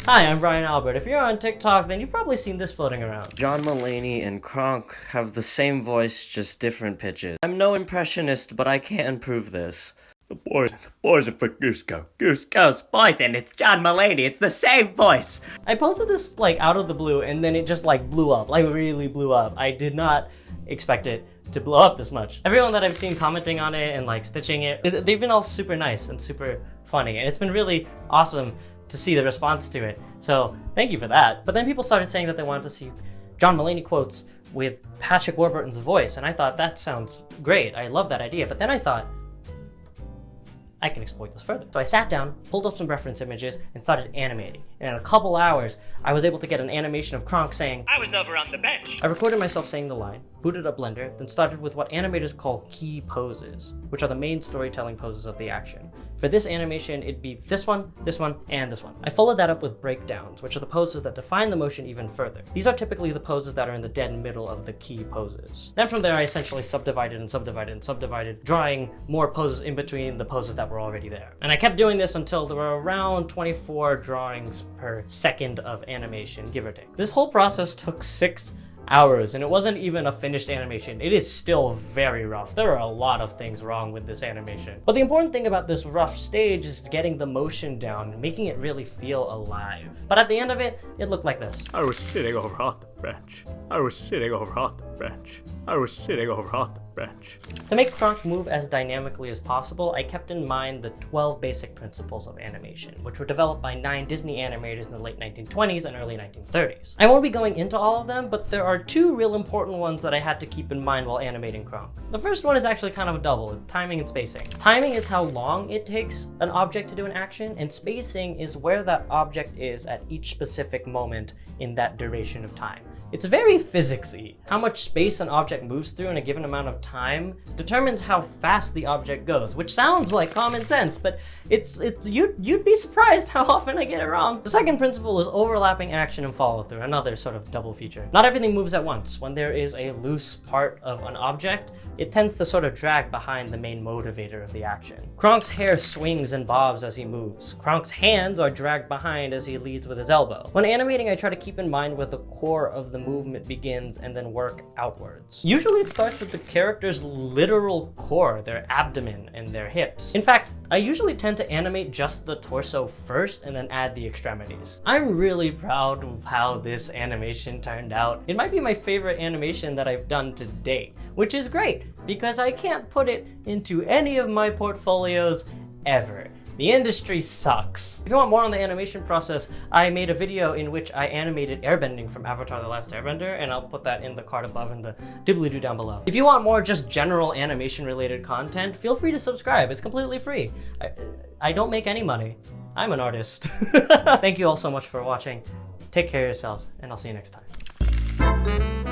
Hi, I'm Brian Albert. If you're on TikTok, then you've probably seen this floating around. John Mulaney and Kronk have the same voice, just different pitches. I'm no impressionist, but I can prove this. The boys are for Goose-Go. Goose-Go's voice, and it's John Mulaney. It's the same voice. I posted this like out of the blue, and then it just like blew up, like really blew up. I did not expect it to blow up this much. Everyone that I've seen commenting on it and like stitching it, they've been all super nice and super funny, and it's been really awesome to see the response to it. So thank you for that. But then people started saying that they wanted to see John Mulaney quotes with Patrick Warburton's voice, and I thought that sounds great. I love that idea. But then I thought, I can exploit this further. So I sat down, pulled up some reference images, and started animating. And in a couple hours, I was able to get an animation of Kronk saying, I was over on the bench. I recorded myself saying the line, booted up Blender, then started with what animators call key poses, which are the main storytelling poses of the action. For this animation, it'd be this one, and this one. I followed that up with breakdowns, which are the poses that define the motion even further. These are typically the poses that are in the dead middle of the key poses. Then from there, I essentially subdivided and subdivided and subdivided, drawing more poses in between the poses that were already there. And I kept doing this until there were around 24 drawings per second of animation, give or take. This whole process took 6 hours, and it wasn't even a finished animation. It is still very rough. There are a lot of things wrong with this animation. But the important thing about this rough stage is getting the motion down and making it really feel alive. But at the end of it, it looked like this. I was sitting over on the bench. I was sitting over on the bench. I was sitting over on the bench. To make Kronk move as dynamically as possible, I kept in mind the 12 basic principles of animation, which were developed by 9 Disney animators in the late 1920s and early 1930s. I won't be going into all of them, but there are 2 real important ones that I had to keep in mind while animating Kronk. The first one is actually kind of a double, timing and spacing. Timing is how long it takes an object to do an action, and spacing is where that object is at each specific moment in that duration of time. It's very physicsy. How much space an object moves through in a given amount of time determines how fast the object goes, which sounds like common sense, but you'd be surprised how often I get it wrong. The second principle is overlapping action and follow through, another sort of double feature. Not everything moves at once. When there is a loose part of an object, it tends to sort of drag behind the main motivator of the action. Kronk's hair swings and bobs as he moves. Kronk's hands are dragged behind as he leads with his elbow. When animating, I try to keep in mind where the core of the movement begins and then work outwards. Usually it starts with the character's literal core, their abdomen and their hips. In fact, I usually tend to animate just the torso first and then add the extremities. I'm really proud of how this animation turned out. It might be my favorite animation that I've done to date, which is great because I can't put it into any of my portfolios ever. The industry sucks. If you want more on the animation process, I made a video in which I animated airbending from Avatar: The Last Airbender, and I'll put that in the card above and the doobly-doo down below. If you want more just general animation-related content, feel free to subscribe. It's completely free. I don't make any money. I'm an artist. Thank you all so much for watching. Take care of yourselves, and I'll see you next time.